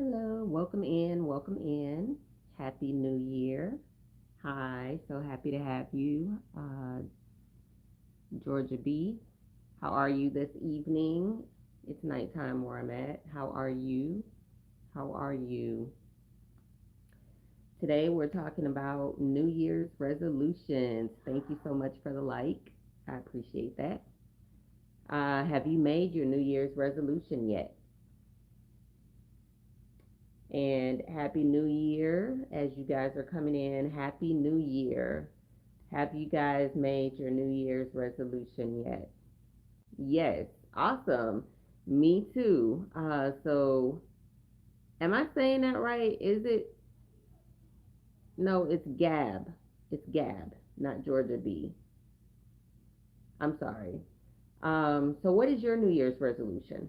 Hello, welcome in, welcome in. Happy New Year. Hi, so happy to have you, Georgia B. How are you this evening? It's nighttime where I'm at. How are you? How are you? Today we're talking about New Year's resolutions. Thank you so much for the like. I appreciate that. Have you made your New Year's resolution yet? And Happy New Year as you guys are coming in. Happy New Year. Have you guys made your New Year's resolution yet? Yes, awesome. Me too. Am I saying that right? Is it? No, it's Gab. It's Gab, not Georgia B. I'm sorry. So what is your New Year's resolution?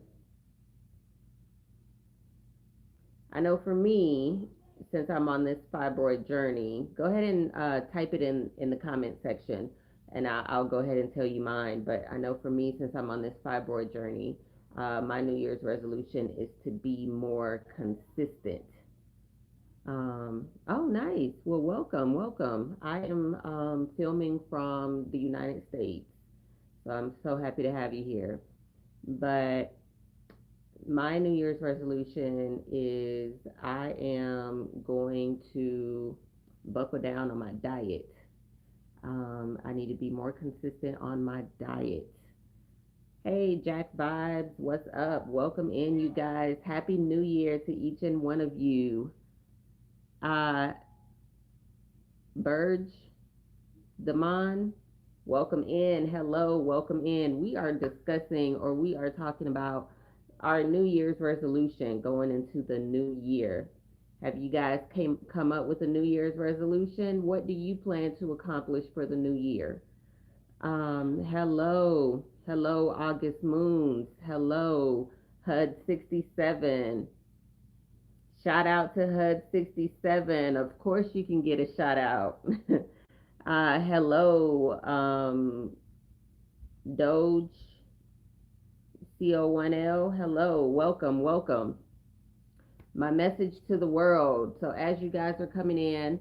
I know for me, since I'm on this fibroid journey, go ahead and type it in the comment section, and I'll go ahead and tell you mine. But I know for me, since I'm on this fibroid journey, my New Year's resolution is to be more consistent. Oh, nice. Well, welcome, welcome. I am filming from the United States, so I'm so happy to have you here. But my New Year's resolution is I am going to buckle down on my diet. I need to be more consistent on my diet. Hey, Jack Vibes, what's up? Welcome in, you guys. Happy New Year to each and one of you. Uh, Burge, Damon, welcome in. Hello, welcome in. We are discussing or we are talking about our New Year's resolution going into the new year. Have you guys come up with a New Year's resolution? What do you plan to accomplish for the new year? Hello, August Moons. Hello, HUD 67. Shout out to HUD 67. Of course, you can get a shout out. Hello, Doge CO1L. Hello, welcome, welcome. My message to the world. So, as you guys are coming in,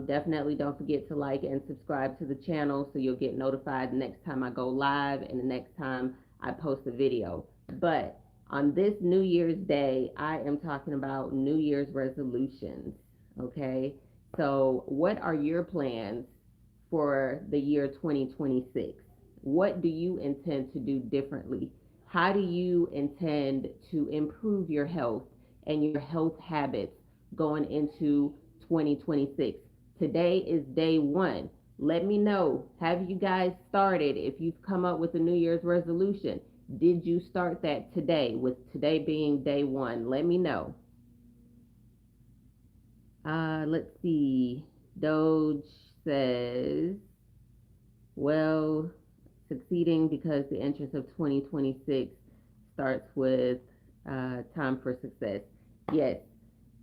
definitely don't forget to like and subscribe to the channel so you'll get notified the next time I go live and the next time I post a video. But on this New Year's Day, I am talking about New Year's resolutions. Okay. So, what are your plans for the year 2026? What do you intend to do differently? How do you intend to improve your health and your health habits going into 2026? Today is day one. Let me know. Have you guys started? If you've come up with a New Year's resolution, did you start that today, with today being day one? Let me know. Let's see. Doge says, well, succeeding because the entrance of 2026 starts with time for success. Yes,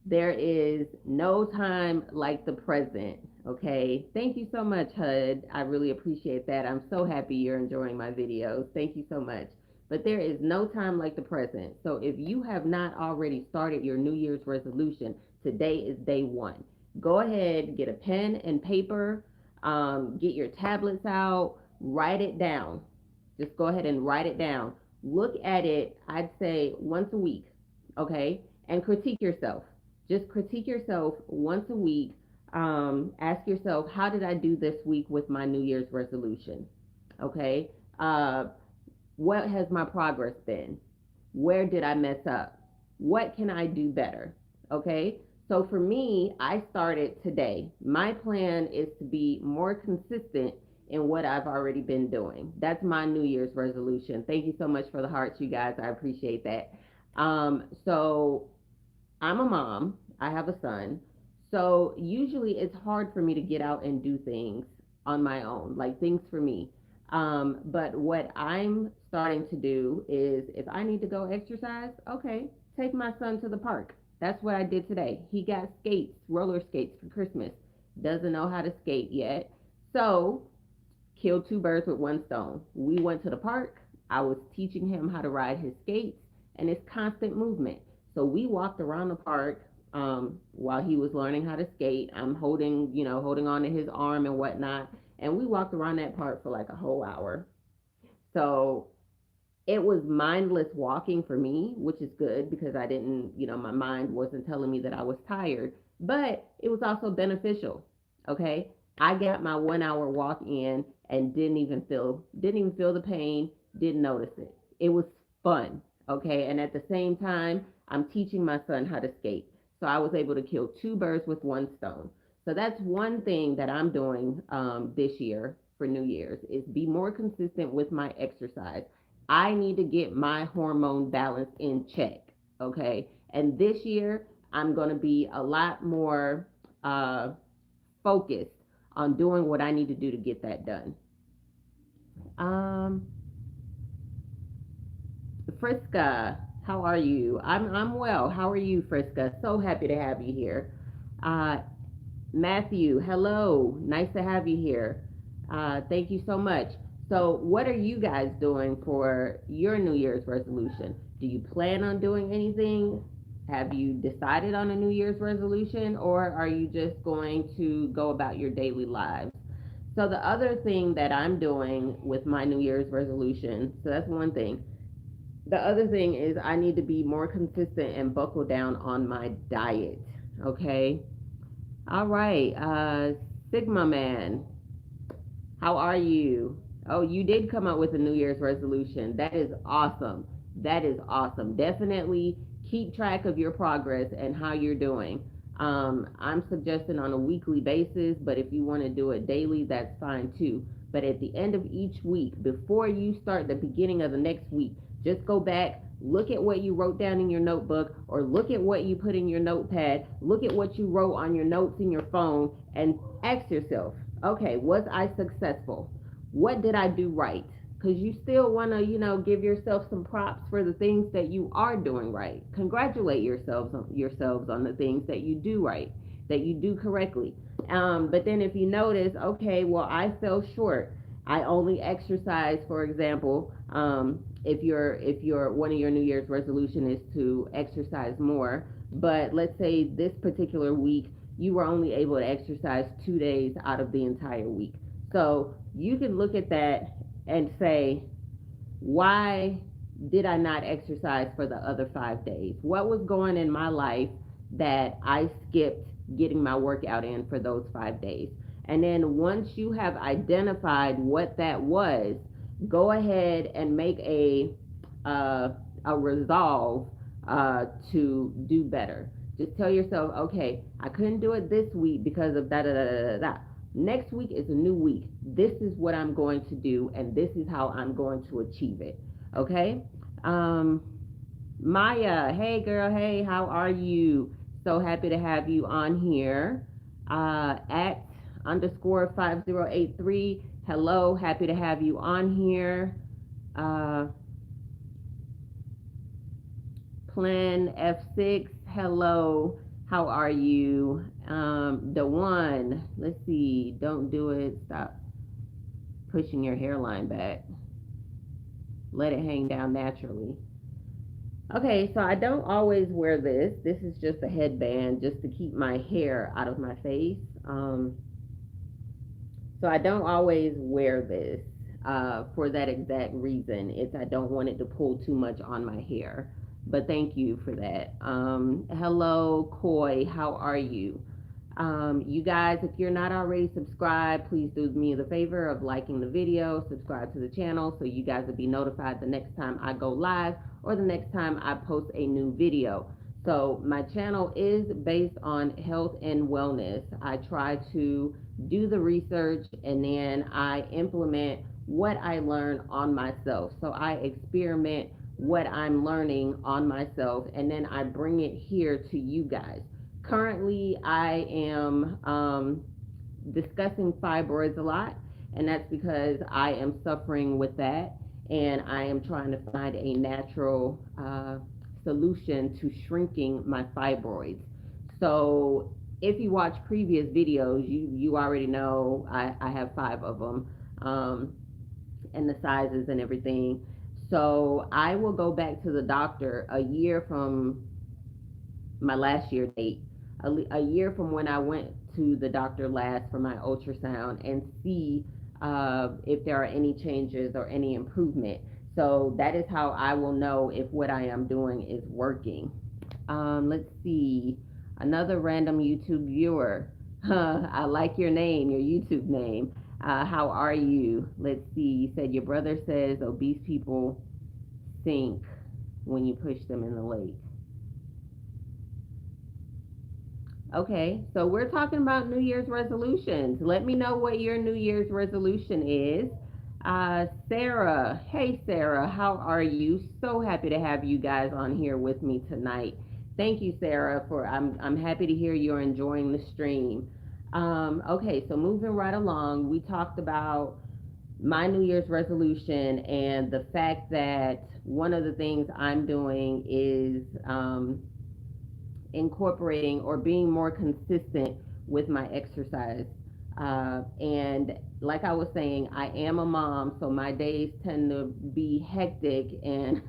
there is no time like the present. Okay. Thank you so much, HUD. I really appreciate that. I'm so happy you're enjoying my videos. Thank you so much. But there is no time like the present. So if you have not already started your New Year's resolution, today is day one. Go ahead, get a pen and paper, get your tablets out, write it down. Just go ahead and write it down. Look at it, I'd say once a week, okay? And critique yourself. Just critique yourself once a week. Ask yourself, how did I do this week with my New Year's resolution? Okay. What has my progress been? Where did I mess up? What can I do better? Okay. So for me, I started today. My plan is to be more consistent in what I've already been doing. That's my New Year's resolution. Thank you so much for the hearts, you guys. I appreciate that. So I'm a mom. I have a son. So usually it's hard for me to get out and do things on my own, like things for me. But what I'm starting to do is if I need to go exercise, okay, take my son to the park. That's what I did today. He got skates, roller skates for Christmas. Doesn't know how to skate yet. So, killed two birds with one stone. We went to the park. I was teaching him how to ride his skates, and it's constant movement. So we walked around the park while he was learning how to skate. I'm holding on to his arm and whatnot. And we walked around that park for like a whole hour. So it was mindless walking for me, which is good because I didn't, my mind wasn't telling me that I was tired, but it was also beneficial. Okay. I got my 1 hour walk in and didn't even feel the pain, didn't notice it. It was fun. Okay. And at the same time, I'm teaching my son how to skate. So I was able to kill two birds with one stone. So that's one thing that I'm doing this year for New Year's is be more consistent with my exercise. I need to get my hormone balance in check. Okay. And this year, I'm going to be a lot more uh, focused on doing what I need to do to get that done. Um, Friska, how are you? I'm well. How are you, Friska? So happy to have you here. Uh, Matthew, hello. Nice to have you here. Thank you so much. So, what are you guys doing for your New Year's resolution? Do you plan on doing anything? Have you decided on a New Year's resolution, or are you just going to go about your daily lives? So, the other thing that I'm doing with my New Year's resolution, so that's one thing. The other thing is I need to be more consistent and buckle down on my diet. Okay. All right. Sigma Man, how are you? Oh, you did come up with a New Year's resolution. That is awesome. That is awesome. Definitely keep track of your progress and how you're doing. I'm suggesting on a weekly basis, but if you want to do it daily, that's fine too. But at the end of each week, before you start the beginning of the next week, just go back, look at what you wrote down in your notebook, or look at what you put in your notepad, look at what you wrote on your notes in your phone, and ask yourself, okay, was I successful? What did I do right? Because you still want to, give yourself some props for the things that you are doing right. Congratulate yourselves on the things that you do right, that you do correctly. But then if you notice, okay, well, I fell short. I only exercise, for example, if your one of your New Year's resolution is to exercise more, but let's say this particular week you were only able to exercise 2 days out of the entire week. So you can look at that and say, why did I not exercise for the other 5 days? What was going in my life that I skipped getting my workout in for those 5 days? And then once you have identified what that was, go ahead and make uh, a resolve to do better. Just tell yourself, okay, I couldn't do it this week because of da da da da da da. Next week is a new week. This is what I'm going to do, and this is how I'm going to achieve it. Okay? Um, Maya, hey girl, hey, how are you? So happy to have you on here. At underscore 5083, hello, happy to have you on here. Uh, Plan F6, hello, how are you? The one, let's see, don't do it, stop pushing your hairline back. Let it hang down naturally. Okay, so I don't always wear this. This is just a headband just to keep my hair out of my face. So I don't always wear this for that exact reason. I don't want it to pull too much on my hair. But thank you for that. Hello, Koi. How are you? You guys, if you're not already subscribed, please do me the favor of liking the video, subscribe to the channel so you guys will be notified the next time I go live or the next time I post a new video. So my channel is based on health and wellness. I try to do the research and then I implement what I learn on myself. So I experiment what I'm learning on myself and then I bring it here to you guys. Currently, I am discussing fibroids a lot, and that's because I am suffering with that, and I am trying to find a natural solution to shrinking my fibroids. So, if you watch previous videos, you already know I have 5 of them, and the sizes and everything. So, I will go back to the doctor a year from my last year date, a year from when I went to the doctor last for my ultrasound, and see if there are any changes or any improvement. So that is how I will know if what I am doing is working. Let's see. Another random YouTube viewer. I like your name, your YouTube name. How are you? Let's see. You said your brother says obese people sink when you push them in the lake. Okay, so we're talking about New Year's resolutions. Let me know what your New Year's resolution is. Sarah, hey Sarah, how are you? So happy to have you guys on here with me tonight. Thank you, Sarah, for I'm happy to hear you're enjoying the stream. Okay, so moving right along, we talked about my New Year's resolution and the fact that one of the things I'm doing is incorporating or being more consistent with my exercise. And like I was saying, I am a mom, so my days tend to be hectic and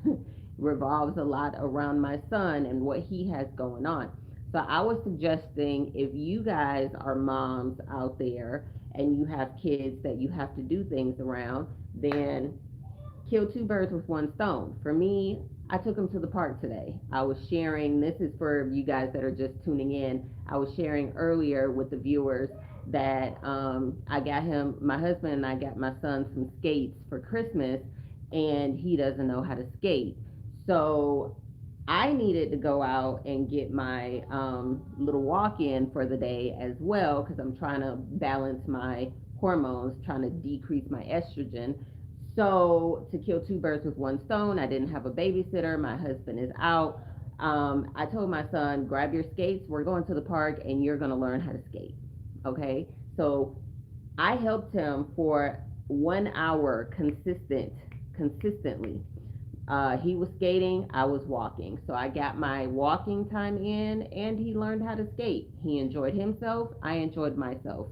revolves a lot around my son and what he has going on. So I was suggesting, if you guys are moms out there and you have kids that you have to do things around, then kill two birds with one stone. For me, I took him to the park today. I was sharing, this is for you guys that are just tuning in. I was sharing earlier with the viewers that I got him, my husband and I got my son some skates for Christmas, and he doesn't know how to skate. So I needed to go out and get my little walk in for the day as well, because I'm trying to balance my hormones, trying to decrease my estrogen. So to kill two birds with one stone, I didn't have a babysitter. My husband is out. I told my son, grab your skates. We're going to the park, and you're going to learn how to skate. Okay. So I helped him for 1 hour consistently. He was skating, I was walking. So I got my walking time in, and he learned how to skate. He enjoyed himself. I enjoyed myself.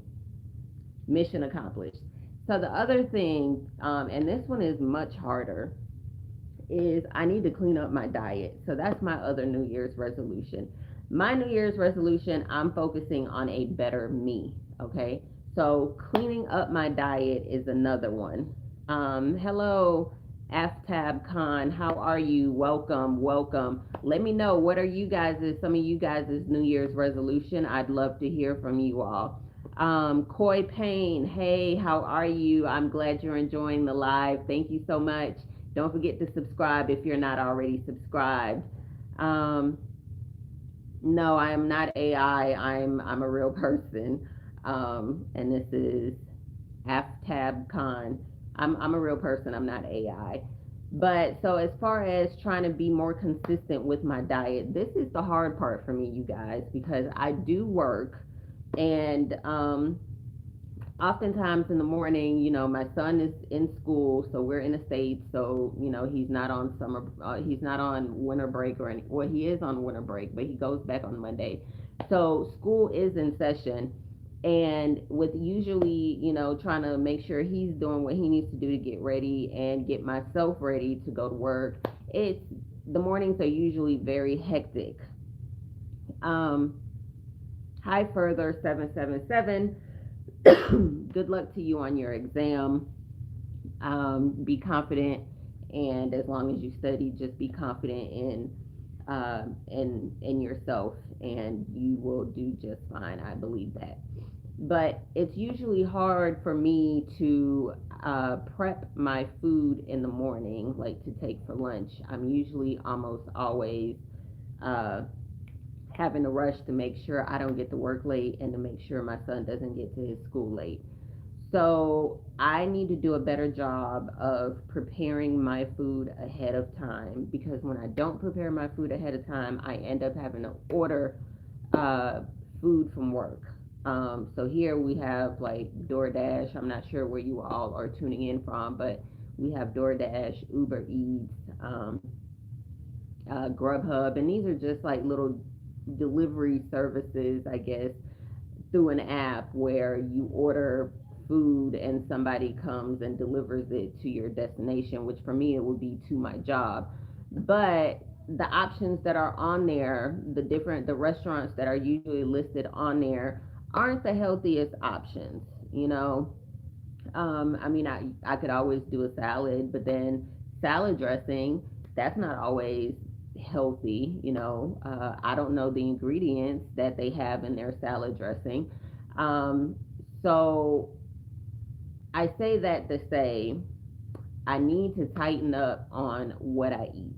Mission accomplished. So the other thing, and this one is much harder, is I need to clean up my diet. So that's my other New Year's resolution. My New Year's resolution, I'm focusing on a better me. Okay. So cleaning up my diet is another one. Hello, Aftab Khan. How are you? Welcome, welcome. Let me know, what are you guys' some of you guys' New Year's resolution? I'd love to hear from you all. Coy Payne, hey, how are you? I'm glad you're enjoying the live. Thank you so much. Don't forget to subscribe if you're not already subscribed. Um, no, I am not AI. I'm a real person. And this is Aftab Khan. I'm a real person. I'm not AI. But so as far as trying to be more consistent with my diet, this is the hard part for me, you guys, because I do work, and oftentimes in the morning, my son is in school, so we're in the States, so, he's not on he's not on winter break or any, well, he is on winter break, but he goes back on Monday. So school is in session, and with usually, trying to make sure he's doing what he needs to do to get ready and get myself ready to go to work, the mornings are usually very hectic. Hi, further 777. Good luck to you on your exam. Be confident, and as long as you study, just be confident in yourself, and you will do just fine. I believe that. But it's usually hard for me to prep my food in the morning, like to take for lunch. I'm usually almost always uh, having to rush to make sure I don't get to work late and to make sure my son doesn't get to his school late. So I need to do a better job of preparing my food ahead of time, because when I don't prepare my food ahead of time, I end up having to order uh, food from work. So here we have like DoorDash. I'm not sure where you all are tuning in from, but we have DoorDash, Uber Eats, Grubhub, and these are just like little delivery services, I guess, through an app where you order food and somebody comes and delivers it to your destination, which for me it would be to my job. But the options that are on there, the restaurants that are usually listed on there, aren't the healthiest options. You know, I mean, I could always do a salad, but then salad dressing, that's not always healthy. I don't know the ingredients that they have in their salad dressing. Um, so I say that to say I need to tighten up on what I eat.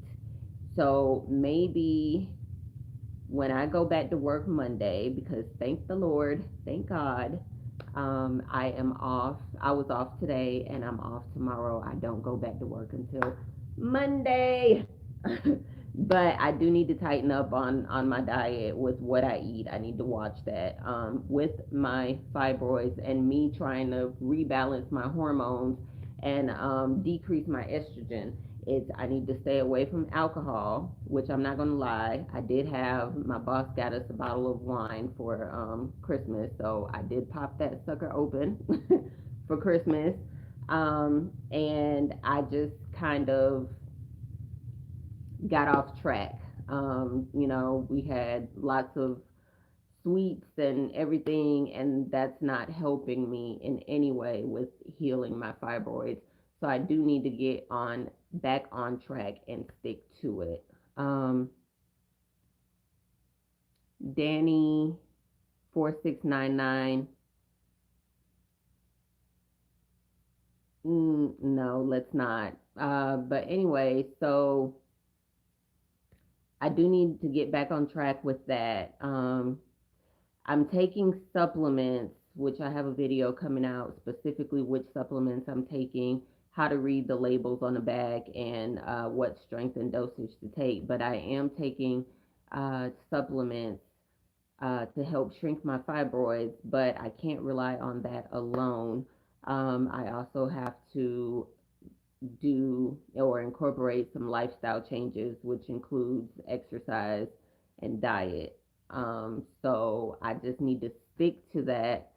So maybe when I go back to work Monday, because thank the Lord, thank God, I am off. I was off today and I'm off tomorrow. I don't go back to work until Monday. But I do need to tighten up on my diet with what I eat. I need to watch that. With my fibroids and me trying to rebalance my hormones and decrease my estrogen, I need to stay away from alcohol, which I'm not gonna lie. I did have my boss got us a bottle of wine for Christmas, so I did pop that sucker open for Christmas. And I just kind of got off track. We had lots of sweets and everything, and that's not helping me in any way with healing my fibroids. So I do need to get on back on track and stick to it. Danny 4699. No, let's not. But anyway, so I do need to get back on track with that. I'm taking supplements, which I have a video coming out specifically which supplements I'm taking, how to read the labels on the bag, and what strength and dosage to take. But I am taking supplements to help shrink my fibroids, but I can't rely on that alone. I also have to do or incorporate some lifestyle changes, which includes exercise and diet. So I just need to stick to that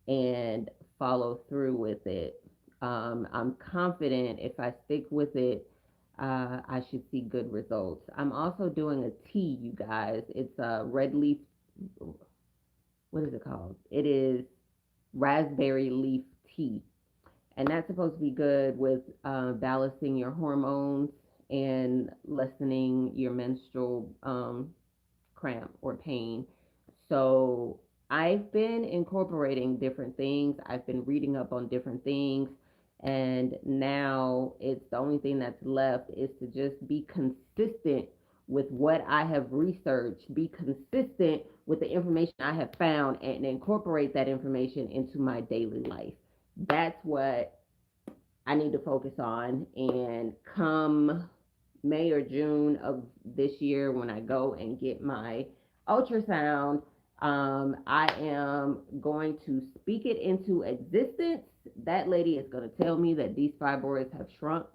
and follow through with it. I'm confident if I stick with it, I should see good results. I'm also doing a tea, you guys. It's a red leaf. What is it called? It is raspberry leaf tea, and that's supposed to be good with balancing your hormones and lessening your menstrual cramp or pain. So I've been incorporating different things. I've been reading up on different things. And now it's the only thing that's left is to just be consistent with what I have researched, be consistent with the information I have found, and incorporate that information into my daily life. That's what I need to focus on. And come May or June of this year, when I go and get my ultrasound, I am going to speak it into existence. That lady is going to tell me that these fibroids have shrunk,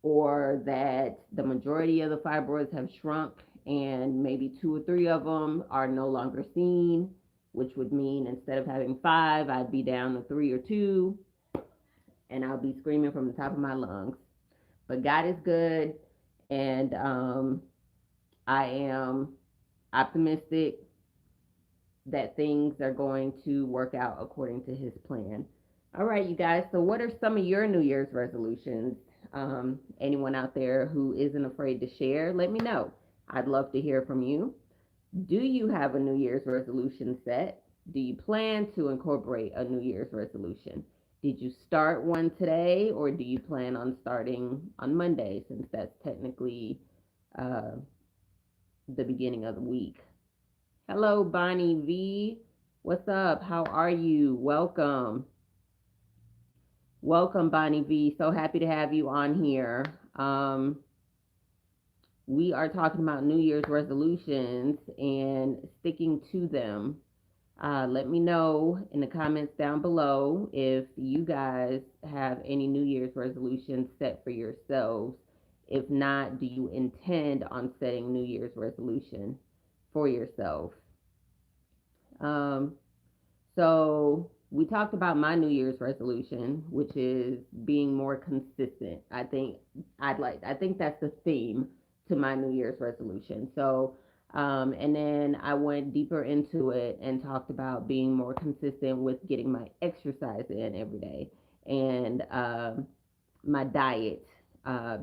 or that the majority of the fibroids have shrunk, and maybe two or three of them are no longer seen, which would mean instead of having five, I'd be down to three or two, and I'll be screaming from the top of my lungs. But God is good, and I am optimistic that things are going to work out according to His plan. All right, you guys. So, what are some of your New Year's resolutions? Anyone out there who isn't afraid to share, let me know. I'd love to hear from you. Do you have a New Year's resolution set? Do you plan to incorporate a New Year's resolution? Did you start one today, or do you plan on starting on Monday, since that's technically uh, the beginning of the week? Hello, Bonnie V. What's up? How are you? Welcome. Welcome, Bonnie V. So happy to have you on here. We are talking about New Year's resolutions and sticking to them. Let me know in the comments down below if you guys have any New Year's resolutions set for yourselves. If not, do you intend on setting New Year's resolution for yourself? Um, so we talked about my New Year's resolution, which is being more consistent. I think that's the theme. to my New Year's resolution. So, and then I went deeper into it and talked about being more consistent with getting my exercise in every day and my diet,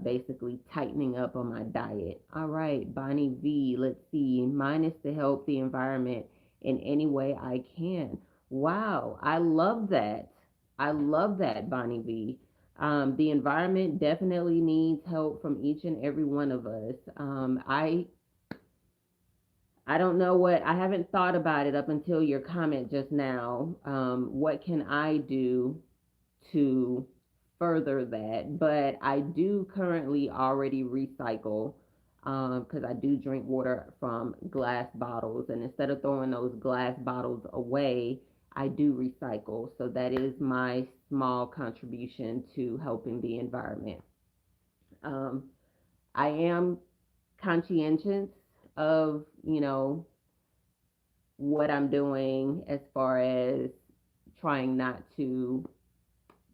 basically tightening up on my diet. All right, Bonnie V, let's see. Mine is to help the environment in any way I can. Wow, I love that. I love that, Bonnie V. The environment definitely needs help from each and every one of us. I don't know what, I haven't thought about it up until your comment just now. What can I do to further that? But I do currently already recycle because I do drink water from glass bottles. And instead of throwing those glass bottles away, I do recycle. So that is my small contribution to helping the environment. Um, I am conscientious of, what I'm doing as far as trying not to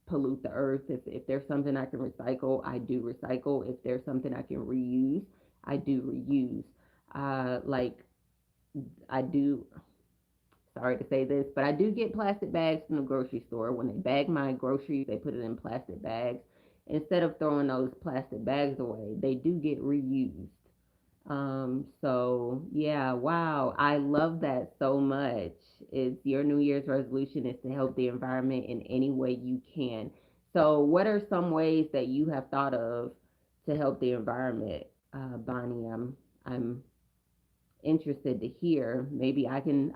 pollute the earth. If there's something I can recycle, I do recycle. If there's something I can reuse, I do reuse. Like I do, sorry to say this, but I do get plastic bags from the grocery store. When they bag my groceries, they put it in plastic bags. Instead of throwing those plastic bags away, they do get reused. So yeah, wow. I love that so much. It's your New Year's resolution is to help the environment in any way you can. So what are some ways that you have thought of to help the environment? Bonnie, I'm interested to hear. Maybe I can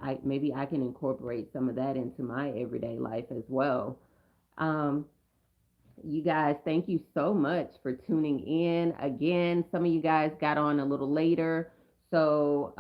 incorporate some of that into my everyday life as well. Um, you guys, thank you so much for tuning in. Again, some of you guys got on a little later. So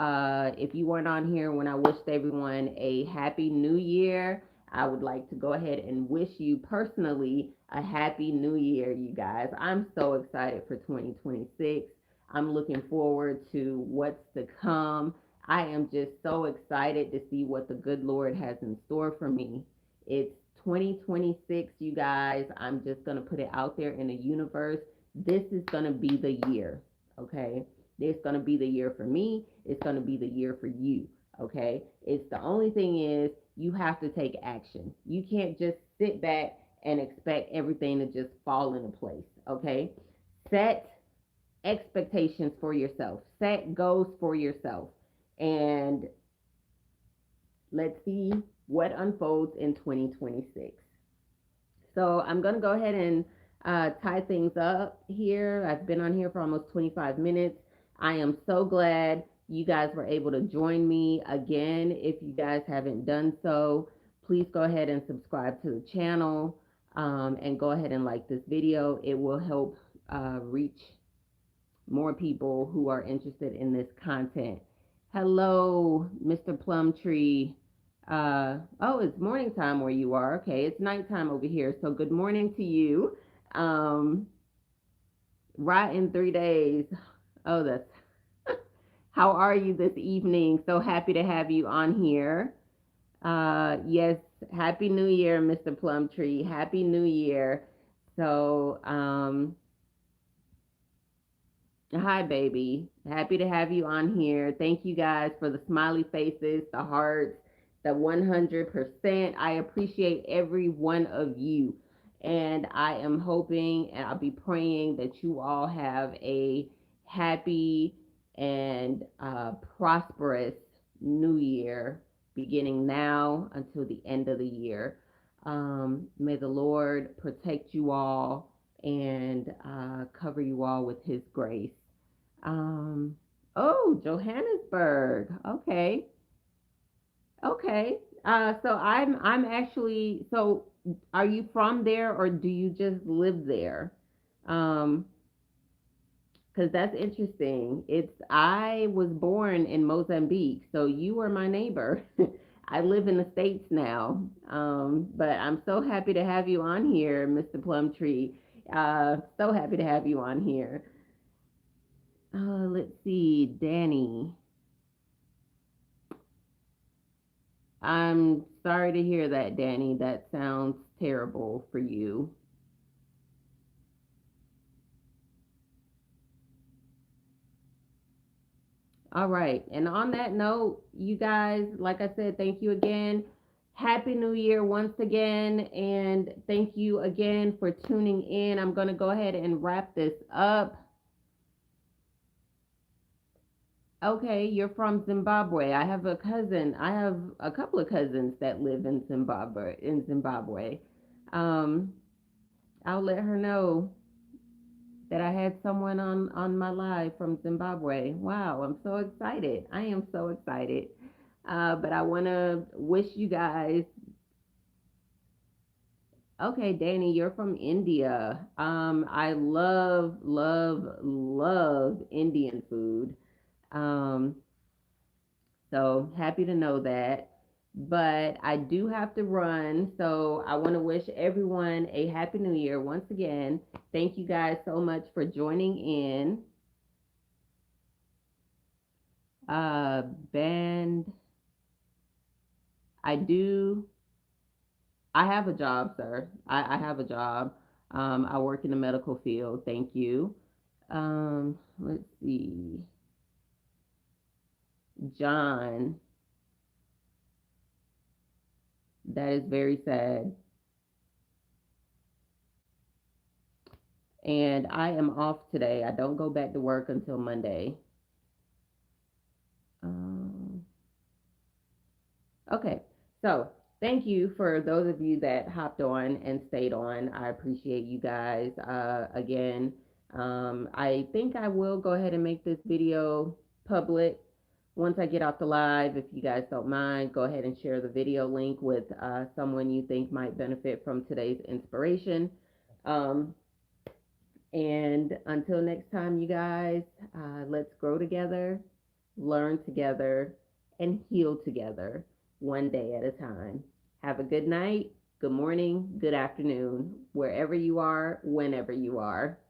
if you weren't on here when I wished everyone a happy new year, I would like to go ahead and wish you personally a happy new year, you guys. I'm so excited for 2026. I'm looking forward to what's to come. I am just so excited to see what the good Lord has in store for me. It's 2026, you guys. I'm just going to put it out there in the universe. This is going to be the year, okay? It's going to be the year for me. It's going to be the year for you, okay? It's the only thing is you have to take action. You can't just sit back and expect everything to just fall into place, okay? Set expectations for yourself, set goals for yourself, and let's see what unfolds in 2026. So I'm going to go ahead and tie things up here. I've been on here for almost 25 minutes. I am so glad you guys were able to join me again. If you guys haven't done so, please go ahead and subscribe to the channel and go ahead and like this video. It will help reach more people who are interested in this content. Hello, Mr. Plumtree. Oh, it's morning time where you are. Okay, it's nighttime over here. So good morning to you. Right in 3 days. Oh, that's how are you this evening? So happy to have you on here. Yes, Happy New Year, Mr. Plumtree. Happy New Year. So, hi, baby. Happy to have you on here. Thank you guys for the smiley faces, the hearts, the 100%. I appreciate every one of you. And I am hoping and I'll be praying that you all have a happy and prosperous new year beginning now until the end of the year. May the Lord protect you all and cover you all with his grace. Um, oh, Johannesburg. Okay. Okay. So I'm actually, so are you from there or do you just live there? Um, because that's interesting. I was born in Mozambique, so you are my neighbor. I live in the States now. But I'm so happy to have you on here, Mr. Plumtree. So happy to have you on here. Let's see, Danny. I'm sorry to hear that, Danny. That sounds terrible for you. All right. And on that note, you guys, like I said, thank you again. Happy New Year once again. And thank you again for tuning in. I'm going to go ahead and wrap this up. Okay, you're from Zimbabwe. I have a cousin. I have a couple of cousins that live in Zimbabwe. Um, I'll let her know that I had someone on my live from Zimbabwe. Wow, I'm so excited. I am so excited. But I want to wish you guys. Okay, Danny, you're from India. I love Indian food. Um, so happy to know that. But I do have to run. So I want to wish everyone a happy new year once again. Thank you guys so much for joining in. Uh, band, I do, I have a job, sir. I have a job. I work in the medical field. Thank you. Let's see. John, that is very sad. And I am off today. I don't go back to work until Monday. Um, okay. So thank you for those of you that hopped on and stayed on. I appreciate you guys. Again, I think I will go ahead and make this video public once I get off the live. If you guys don't mind, go ahead and share the video link with someone you think might benefit from today's inspiration. Um, and until next time, you guys, let's grow together, learn together, and heal together one day at a time. Have a good night, good morning, good afternoon, wherever you are, whenever you are.